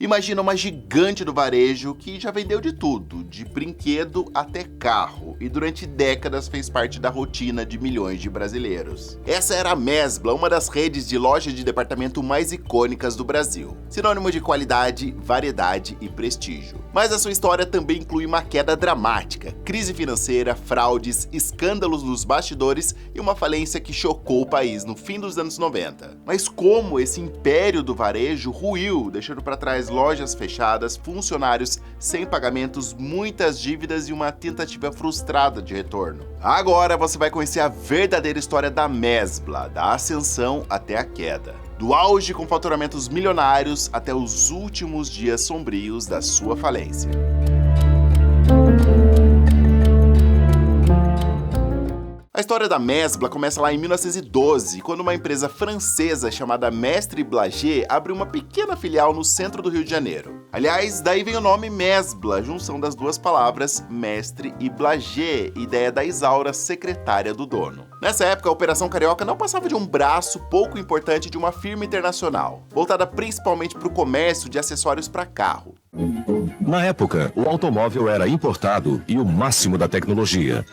Imagina uma gigante do varejo que já vendeu de tudo, de brinquedo até carro, e durante décadas fez parte da rotina de milhões de brasileiros. Essa era a Mesbla, uma das redes de lojas de departamento mais icônicas do Brasil. Sinônimo de qualidade, variedade e prestígio. Mas a sua história também inclui uma queda dramática, crise financeira, fraudes, escândalos nos bastidores e uma falência que chocou o país no fim dos anos 90. Mas como esse império do varejo ruiu, deixando para trás lojas fechadas, funcionários sem pagamentos, muitas dívidas e uma tentativa frustrada de retorno. Agora você vai conhecer a verdadeira história da Mesbla, da ascensão até a queda. Do auge com faturamentos milionários até os últimos dias sombrios da sua falência. A história da Mesbla começa lá em 1912, quando uma empresa francesa chamada Mestre Blager abriu uma pequena filial no centro do Rio de Janeiro. Aliás, daí vem o nome Mesbla, junção das duas palavras Mestre e Blager, ideia da Isaura, secretária do dono. Nessa época, a Operação Carioca não passava de um braço pouco importante de uma firma internacional, voltada principalmente para o comércio de acessórios para carro. Na época, o automóvel era importado e o máximo da tecnologia.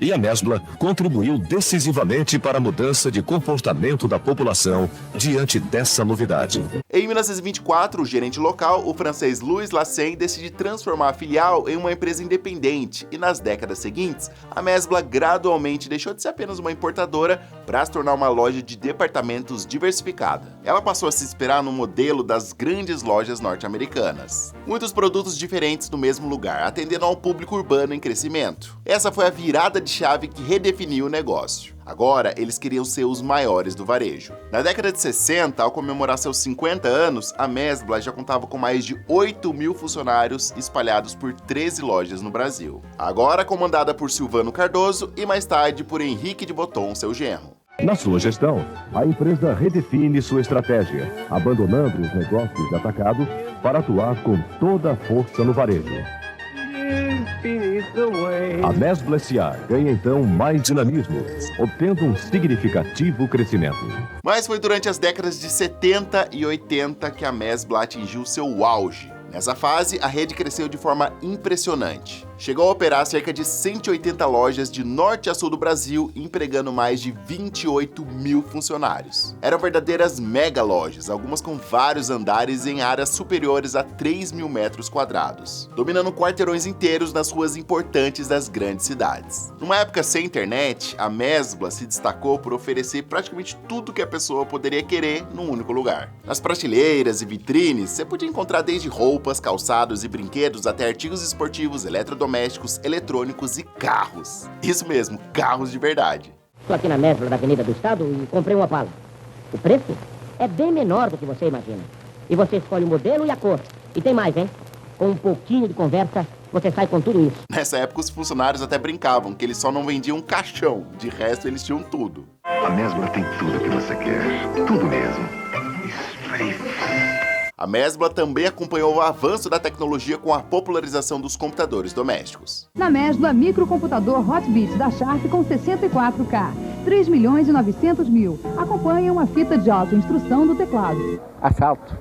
E a Mesbla contribuiu decisivamente para a mudança de comportamento da população diante dessa novidade. Em 1924, o gerente local, o francês Louis Lassen, decide transformar a filial em uma empresa independente e nas décadas seguintes, a Mesbla gradualmente deixou de ser apenas uma importadora para se tornar uma loja de departamentos diversificada. Ela passou a se inspirar no modelo das grandes lojas norte-americanas. Muitos produtos diferentes no mesmo lugar, atendendo a um público urbano em crescimento. Essa foi a virada de chave que redefiniu o negócio. Agora, eles queriam ser os maiores do varejo. Na década de 60, ao comemorar seus 50 anos, a Mesbla já contava com mais de 8.000 funcionários espalhados por 13 lojas no Brasil. Agora comandada por Silvano Cardoso e mais tarde por Henrique de Botton, seu genro. Na sua gestão, a empresa redefine sua estratégia, abandonando os negócios de atacado para atuar com toda a força no varejo. A Mesbla S.A. ganha então mais dinamismo, obtendo um significativo crescimento. Mas foi durante as décadas de 70 e 80 que a Mesbla atingiu seu auge. Nessa fase, a rede cresceu de forma impressionante. Chegou a operar cerca de 180 lojas de norte a sul do Brasil, empregando mais de 28.000 funcionários. Eram verdadeiras mega lojas, algumas com vários andares em áreas superiores a 3.000 metros quadrados, dominando quarteirões inteiros nas ruas importantes das grandes cidades. Numa época sem internet, a Mesbla se destacou por oferecer praticamente tudo que a pessoa poderia querer num único lugar. Nas prateleiras e vitrines, você podia encontrar desde roupas, calçados e brinquedos até artigos esportivos, eletrodomésticos, eletrônicos e carros. Isso mesmo, carros de verdade. Estou aqui na Mesbla da Avenida do Estado e comprei uma Opala. O preço é bem menor do que você imagina. E você escolhe o modelo e a cor. E tem mais, hein? Com um pouquinho de conversa, você sai com tudo isso. Nessa época, os funcionários até brincavam que eles só não vendiam um caixão. De resto, eles tinham tudo. A Mesbla tem tudo que você quer. Tudo mesmo. A Mesbla também acompanhou o avanço da tecnologia com a popularização dos computadores domésticos. Na Mesbla, microcomputador Hotbit da Sharp com 64K, 3.900.000. Acompanha uma fita de autoinstrução do teclado. Assalto.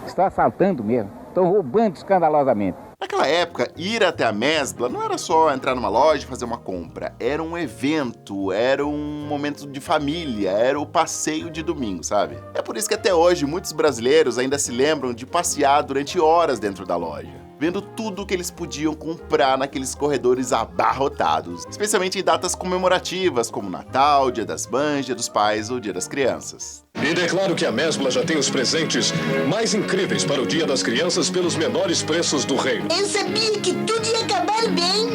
Estou assaltando mesmo. Estou roubando escandalosamente. Naquela época, ir até a Mesbla não era só entrar numa loja e fazer uma compra. Era um evento, era um momento de família, era o passeio de domingo, sabe? É por isso que até hoje muitos brasileiros ainda se lembram de passear durante horas dentro da loja, vendo tudo que eles podiam comprar naqueles corredores abarrotados, especialmente em datas comemorativas como Natal, Dia das Mães, Dia dos Pais ou Dia das Crianças. E declaro que a Mesbla já tem os presentes mais incríveis para o Dia das Crianças pelos menores preços do reino. Eu sabia que tudo ia acabar bem.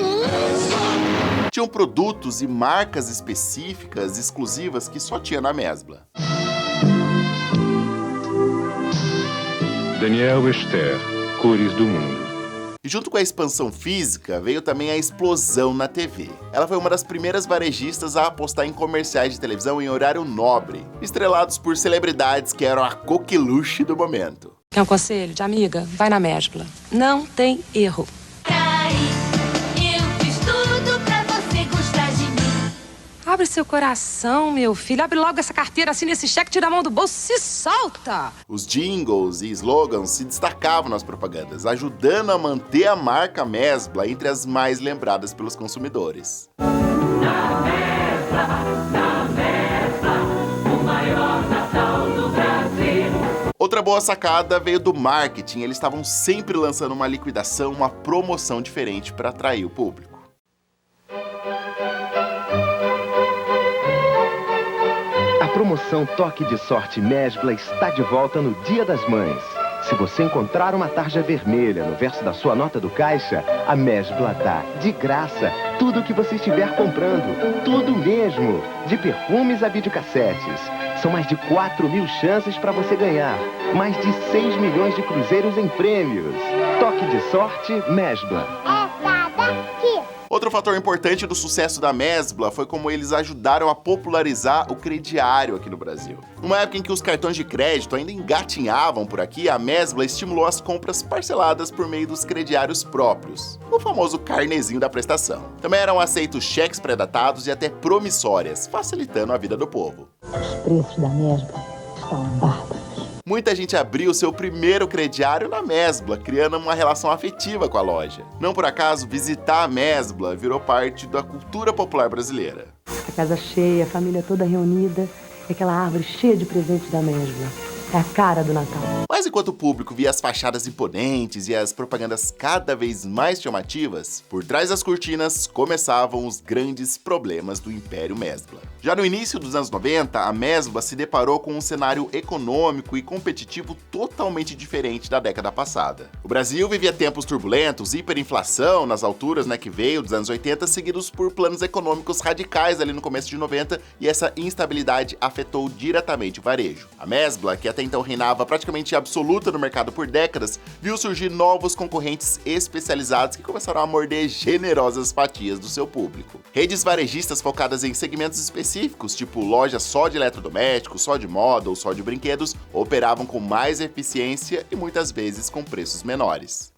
Tinham produtos e marcas específicas, exclusivas, que só tinha na Mesbla. Daniel Esther, Cores do Mundo. E junto com a expansão física, veio também a explosão na TV. Ela foi uma das primeiras varejistas a apostar em comerciais de televisão em horário nobre, estrelados por celebridades que eram a coqueluche do momento. Quer um conselho de amiga? Vai na Mesbla. Não tem erro. Abre seu coração, meu filho. Abre logo essa carteira, assina esse cheque, tira a mão do bolso e se solta. Os jingles e slogans se destacavam nas propagandas, ajudando a manter a marca Mesbla entre as mais lembradas pelos consumidores. Na Mesbla, o maior Natal do Brasil. Outra boa sacada veio do marketing. Eles estavam sempre lançando uma liquidação, uma promoção diferente para atrair o público. A promoção Toque de Sorte Mesbla está de volta no Dia das Mães. Se você encontrar uma tarja vermelha no verso da sua nota do caixa, a Mesbla dá, de graça, tudo o que você estiver comprando. Tudo mesmo! De perfumes a videocassetes. São mais de 4.000 chances para você ganhar. Mais de 6 milhões de cruzeiros em prêmios. Toque de Sorte Mesbla. Essa daqui. Outro fator importante do sucesso da Mesbla foi como eles ajudaram a popularizar o crediário aqui no Brasil. Numa época em que os cartões de crédito ainda engatinhavam por aqui, a Mesbla estimulou as compras parceladas por meio dos crediários próprios, o famoso carnezinho da prestação. Também eram aceitos cheques pré-datados e até promissórias, facilitando a vida do povo. Os preços da Mesbla estão bárbaros. Muita gente abriu seu primeiro crediário na Mesbla, criando uma relação afetiva com a loja. Não por acaso, visitar a Mesbla virou parte da cultura popular brasileira. A casa cheia, a família toda reunida, e aquela árvore cheia de presentes da Mesbla. É a cara do Natal. Mas enquanto o público via as fachadas imponentes e as propagandas cada vez mais chamativas, por trás das cortinas começavam os grandes problemas do Império Mesbla. Já no início dos anos 90, a Mesbla se deparou com um cenário econômico e competitivo totalmente diferente da década passada. O Brasil vivia tempos turbulentos, hiperinflação nas alturas, que veio dos anos 80, seguidos por planos econômicos radicais ali no começo de 90, e essa instabilidade afetou diretamente o varejo. A Mesbla, que até então reinava praticamente absoluta no mercado por décadas, viu surgir novos concorrentes especializados que começaram a morder generosas fatias do seu público. Redes varejistas focadas em segmentos específicos, tipo lojas só de eletrodomésticos, só de moda ou só de brinquedos, operavam com mais eficiência e muitas vezes com preços menores.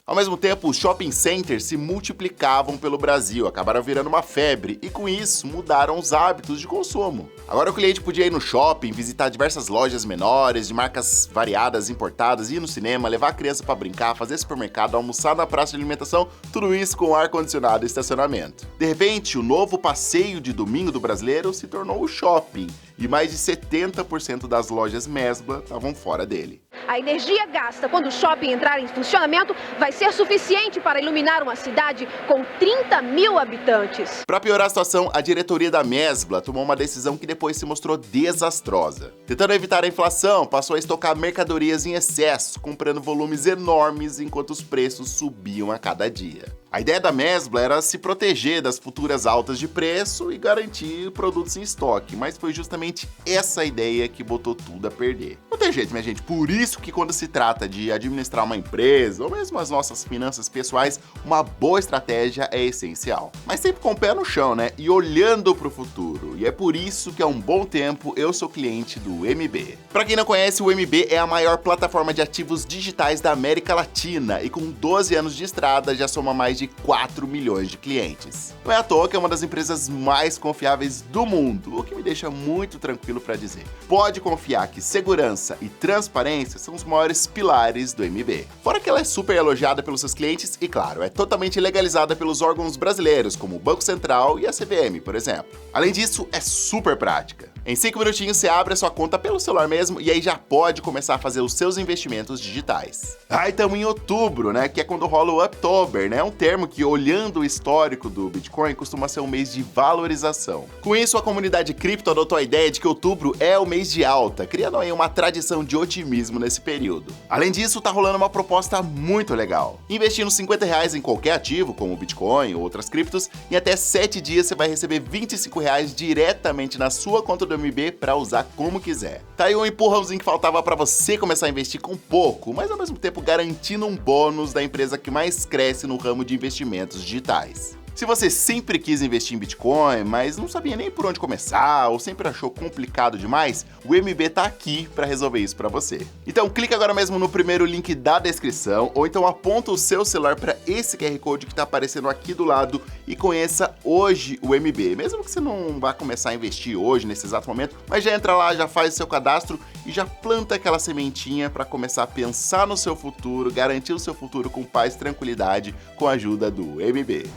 Ao mesmo tempo, os shopping centers se multiplicavam pelo Brasil, acabaram virando uma febre e com isso mudaram os hábitos de consumo. Agora o cliente podia ir no shopping, visitar diversas lojas menores, de marcas variadas, importadas, ir no cinema, levar a criança para brincar, fazer supermercado, almoçar na praça de alimentação, tudo isso com ar-condicionado e estacionamento. De repente, o novo passeio de domingo do brasileiro se tornou o shopping e mais de 70% das lojas Mesbla estavam fora dele. A energia gasta quando o shopping entrar em funcionamento vai ser suficiente para iluminar uma cidade com 30 mil habitantes. Para piorar a situação, a diretoria da Mesbla tomou uma decisão que depois se mostrou desastrosa. Tentando evitar a inflação, passou a estocar mercadorias em excesso, comprando volumes enormes enquanto os preços subiam a cada dia. A ideia da Mesbla era se proteger das futuras altas de preço e garantir produtos em estoque, mas foi justamente essa ideia que botou tudo a perder. Não tem jeito, minha gente, por isso que quando se trata de administrar uma empresa, ou mesmo as nossas finanças pessoais, uma boa estratégia é essencial. Mas sempre com o pé no chão, E olhando pro futuro. E é por isso que há um bom tempo eu sou cliente do MB. Para quem não conhece, o MB é a maior plataforma de ativos digitais da América Latina e com 12 anos de estrada já soma mais de 4 milhões de clientes. Não é à toa que é uma das empresas mais confiáveis do mundo, o que me deixa muito tranquilo para dizer. Pode confiar que segurança e transparência são os maiores pilares do MB. Fora que ela é super elogiada pelos seus clientes e, claro, é totalmente legalizada pelos órgãos brasileiros, como o Banco Central e a CVM, por exemplo. Além disso, é super prática. Em 5 minutinhos você abre a sua conta pelo celular mesmo e aí já pode começar a fazer os seus investimentos digitais. Aí estamos em outubro, que é quando rola o Uptober, É um termo que, olhando o histórico do Bitcoin, costuma ser um mês de valorização. Com isso, a comunidade cripto adotou a ideia de que outubro é o mês de alta, criando aí uma tradição de otimismo nesse período. Além disso, tá rolando uma proposta muito legal. Investindo R$50 em qualquer ativo, como o Bitcoin ou outras criptos, em até 7 dias você vai receber R$25 diretamente na sua conta do MB para usar como quiser. Tá aí um empurrãozinho que faltava para você começar a investir com pouco, mas ao mesmo tempo garantindo um bônus da empresa que mais cresce no ramo de investimentos digitais. Se você sempre quis investir em Bitcoin, mas não sabia nem por onde começar ou sempre achou complicado demais, o MB tá aqui para resolver isso para você. Então clica agora mesmo no primeiro link da descrição ou então aponta o seu celular para esse QR Code que tá aparecendo aqui do lado e conheça hoje o MB. Mesmo que você não vá começar a investir hoje, nesse exato momento, mas já entra lá, já faz o seu cadastro e já planta aquela sementinha para começar a pensar no seu futuro, garantir o seu futuro com paz e tranquilidade com a ajuda do MB.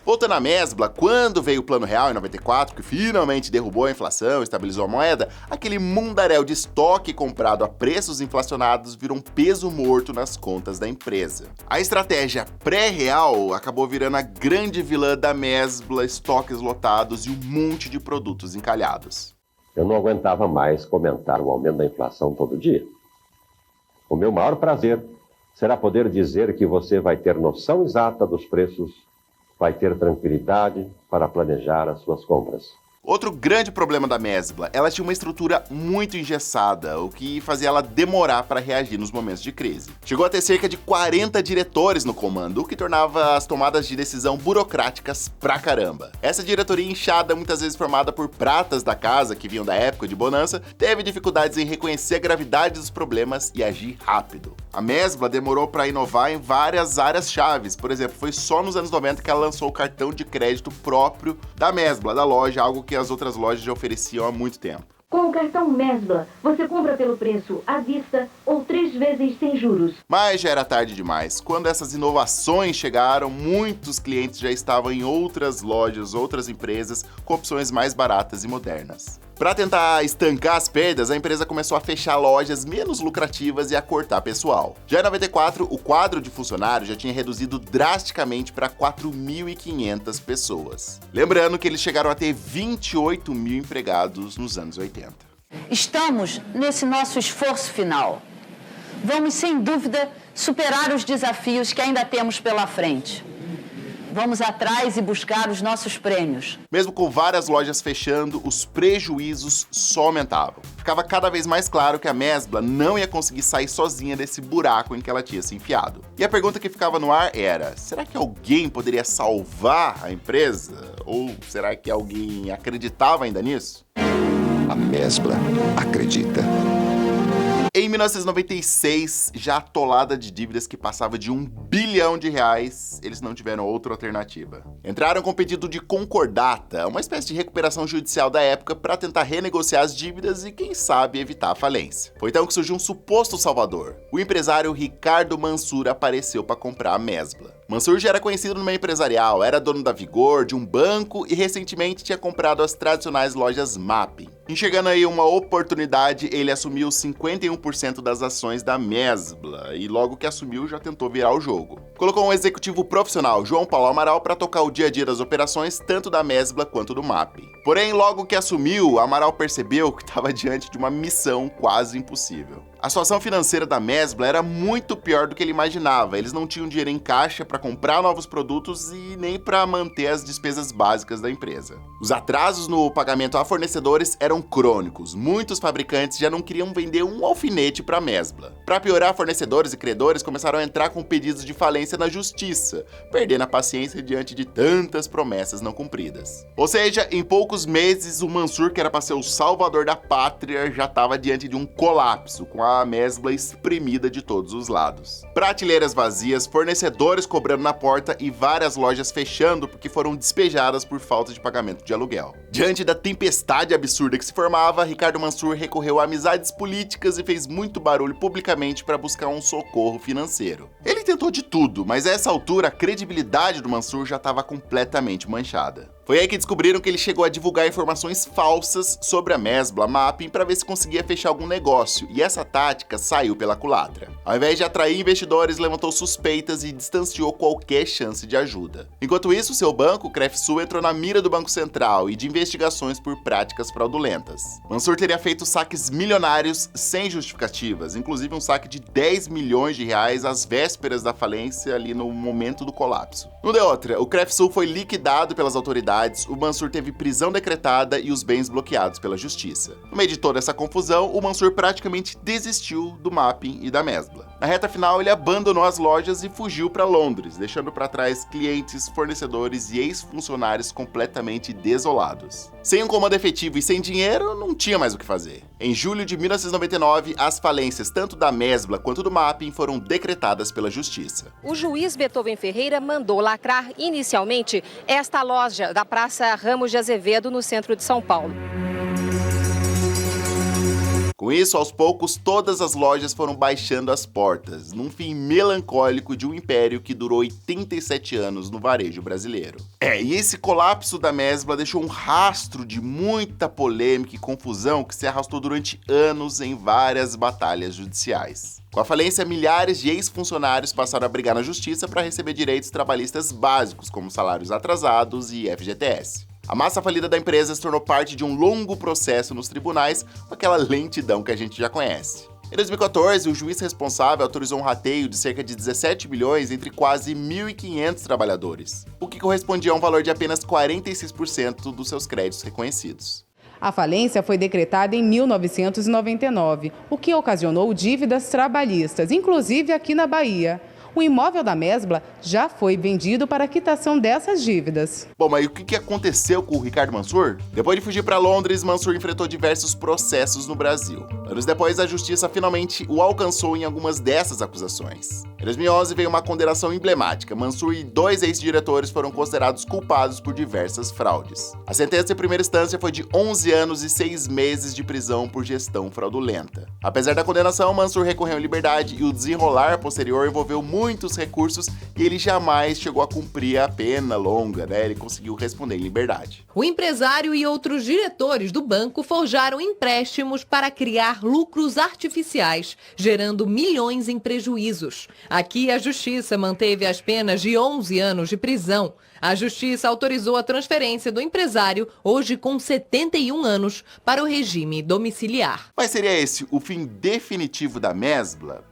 Voltando à Mesbla, quando veio o Plano Real em 94, que finalmente derrubou a inflação, estabilizou a moeda, aquele mundaréu de estoque comprado a preços inflacionados virou um peso morto nas contas da empresa. A estratégia pré-real acabou virando a grande vilã da Mesbla, estoques lotados e um monte de produtos encalhados. Eu não aguentava mais comentar o aumento da inflação todo dia. O meu maior prazer será poder dizer que você vai ter noção exata dos preços, vai ter tranquilidade para planejar as suas compras. Outro grande problema da Mesbla, ela tinha uma estrutura muito engessada, o que fazia ela demorar para reagir nos momentos de crise. Chegou a ter cerca de 40 diretores no comando, o que tornava as tomadas de decisão burocráticas pra caramba. Essa diretoria inchada, muitas vezes formada por pratas da casa que vinham da época de bonança, teve dificuldades em reconhecer a gravidade dos problemas e agir rápido. A Mesbla demorou para inovar em várias áreas chaves, por exemplo, foi só nos anos 90 que ela lançou o cartão de crédito próprio da Mesbla, da loja, algo que as outras lojas já ofereciam há muito tempo. Com o cartão Mesbla, você compra pelo preço à vista ou 3 vezes sem juros. Mas já era tarde demais. Quando essas inovações chegaram, muitos clientes já estavam em outras lojas, outras empresas, com opções mais baratas e modernas. Para tentar estancar as perdas, a empresa começou a fechar lojas menos lucrativas e a cortar pessoal. Já em 94, o quadro de funcionários já tinha reduzido drasticamente para 4.500 pessoas. Lembrando que eles chegaram a ter 28 mil empregados nos anos 80. Estamos nesse nosso esforço final. Vamos, sem dúvida, superar os desafios que ainda temos pela frente. Vamos atrás e buscar os nossos prêmios. Mesmo com várias lojas fechando, os prejuízos só aumentavam. Ficava cada vez mais claro que a Mesbla não ia conseguir sair sozinha desse buraco em que ela tinha se enfiado. E a pergunta que ficava no ar era: será que alguém poderia salvar a empresa? Ou será que alguém acreditava ainda nisso? A Mesbla acredita. Em 1996, já atolada de dívidas que passava de R$1 bilhão, eles não tiveram outra alternativa. Entraram com pedido de concordata, uma espécie de recuperação judicial da época para tentar renegociar as dívidas e, quem sabe, evitar a falência. Foi então que surgiu um suposto salvador. O empresário Ricardo Mansur apareceu para comprar a Mesbla. Mansur já era conhecido no meio empresarial, era dono da Vigor, de um banco e recentemente tinha comprado as tradicionais lojas Mapping. Enxergando aí uma oportunidade, ele assumiu 51% das ações da Mesbla e logo que assumiu já tentou virar o jogo. Colocou um executivo profissional, João Paulo Amaral, para tocar o dia a dia das operações tanto da Mesbla quanto do Mapping. Porém, logo que assumiu, Amaral percebeu que estava diante de uma missão quase impossível. A situação financeira da Mesbla era muito pior do que ele imaginava. Eles não tinham dinheiro em caixa para comprar novos produtos e nem para manter as despesas básicas da empresa. Os atrasos no pagamento a fornecedores eram crônicos. Muitos fabricantes já não queriam vender um alfinete para a Mesbla. Para piorar, fornecedores e credores começaram a entrar com pedidos de falência na justiça, perdendo a paciência diante de tantas promessas não cumpridas. Ou seja, em poucos meses, o Mansur, que era para ser o salvador da pátria, já estava diante de um colapso, com a Mesbla espremida de todos os lados. Prateleiras vazias, fornecedores cobrando na porta e várias lojas fechando porque foram despejadas por falta de pagamento de aluguel. Diante da tempestade absurda que se formava, Ricardo Mansur recorreu a amizades políticas e fez muito barulho publicamente para buscar um socorro financeiro. Ele tentou de tudo, mas a essa altura a credibilidade do Mansur já estava completamente manchada. Foi aí que descobriram que ele chegou a divulgar informações falsas sobre a Mesbla Mapping para ver se conseguia fechar algum negócio, e essa tática saiu pela culatra. Ao invés de atrair investidores, levantou suspeitas e distanciou qualquer chance de ajuda. Enquanto isso, seu banco, o Crefsul, entrou na mira do Banco Central e de investigações por práticas fraudulentas. Mansur teria feito saques milionários sem justificativas, inclusive um saque de R$10 milhões às vésperas da falência, ali no momento do colapso. Não deu outra, o Crefsul foi liquidado pelas autoridades, o Mansur teve prisão decretada e os bens bloqueados pela justiça. No meio de toda essa confusão, o Mansur praticamente desistiu do Mapping e da Mesbla. Na reta final, ele abandonou as lojas e fugiu para Londres, deixando para trás clientes, fornecedores e ex-funcionários completamente desolados. Sem um comando efetivo e sem dinheiro, não tinha mais o que fazer. Em julho de 1999, as falências tanto da Mesbla quanto do Mapping foram decretadas pela Justiça. O juiz Beethoven Ferreira mandou lacrar inicialmente esta loja da Praça Ramos de Azevedo, no centro de São Paulo. Com isso, aos poucos, todas as lojas foram baixando as portas, num fim melancólico de um império que durou 87 anos no varejo brasileiro. E esse colapso da Mesbla deixou um rastro de muita polêmica e confusão que se arrastou durante anos em várias batalhas judiciais. Com a falência, milhares de ex-funcionários passaram a brigar na justiça para receber direitos trabalhistas básicos, como salários atrasados e FGTS. A massa falida da empresa se tornou parte de um longo processo nos tribunais, com aquela lentidão que a gente já conhece. Em 2014, o juiz responsável autorizou um rateio de cerca de 17 bilhões entre quase 1.500 trabalhadores, o que correspondia a um valor de apenas 46% dos seus créditos reconhecidos. A falência foi decretada em 1999, o que ocasionou dívidas trabalhistas, inclusive aqui na Bahia. O imóvel da Mesbla já foi vendido para a quitação dessas dívidas. Bom, mas o que aconteceu com o Ricardo Mansur? Depois de fugir para Londres, Mansur enfrentou diversos processos no Brasil. Anos depois, a justiça finalmente o alcançou em algumas dessas acusações. Em 2011, veio uma condenação emblemática. Mansur e 2 ex-diretores foram considerados culpados por diversas fraudes. A sentença em primeira instância foi de 11 anos e 6 meses de prisão por gestão fraudulenta. Apesar da condenação, Mansur recorreu em liberdade e o desenrolar posterior envolveu muitos recursos e ele jamais chegou a cumprir a pena longa, Ele conseguiu responder em liberdade. O empresário e outros diretores do banco forjaram empréstimos para criar lucros artificiais, gerando milhões em prejuízos. Aqui, a Justiça manteve as penas de 11 anos de prisão. A Justiça autorizou a transferência do empresário, hoje com 71 anos, para o regime domiciliar. Mas seria esse o fim definitivo da Mesbla?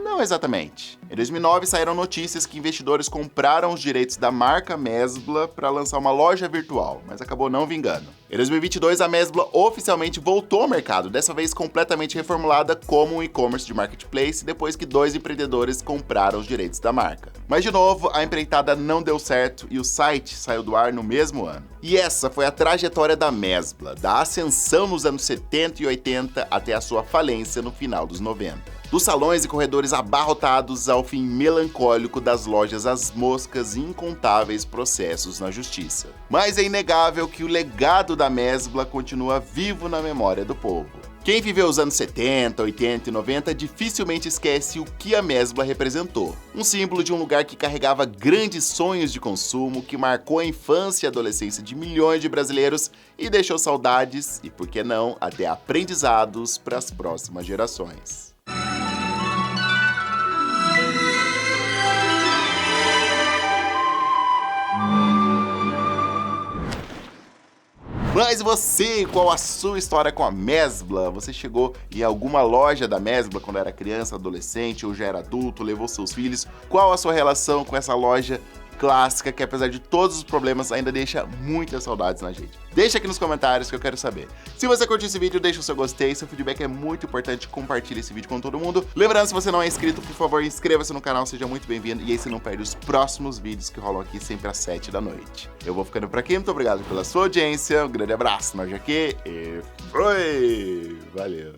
Não exatamente. Em 2009, saíram notícias que investidores compraram os direitos da marca Mesbla para lançar uma loja virtual, mas acabou não vingando. Em 2022, a Mesbla oficialmente voltou ao mercado, dessa vez completamente reformulada como um e-commerce de marketplace, depois que 2 empreendedores compraram os direitos da marca. Mas, de novo, a empreitada não deu certo e o site saiu do ar no mesmo ano. E essa foi a trajetória da Mesbla, da ascensão nos anos 70 e 80 até a sua falência no final dos 90. Dos salões e corredores abarrotados ao fim melancólico das lojas às moscas e incontáveis processos na justiça. Mas é inegável que o legado da Mesbla continua vivo na memória do povo. Quem viveu os anos 70, 80 e 90 dificilmente esquece o que a Mesbla representou. Um símbolo de um lugar que carregava grandes sonhos de consumo, que marcou a infância e adolescência de milhões de brasileiros e deixou saudades e, por que não, até aprendizados para as próximas gerações. Mas você, qual a sua história com a Mesbla? Você chegou em alguma loja da Mesbla quando era criança, adolescente ou já era adulto, levou seus filhos? Qual a sua relação com essa loja clássica que, apesar de todos os problemas, ainda deixa muitas saudades na gente? Deixa aqui nos comentários que eu quero saber. Se você curtiu esse vídeo, deixa o seu gostei, seu feedback é muito importante, compartilhe esse vídeo com todo mundo. Lembrando, se você não é inscrito, por favor, inscreva-se no canal, seja muito bem-vindo, e aí você não perde os próximos vídeos que rolam aqui sempre às 7 da noite. Eu vou ficando por aqui, muito obrigado pela sua audiência, um grande abraço, nós aqui e foi! Valeu!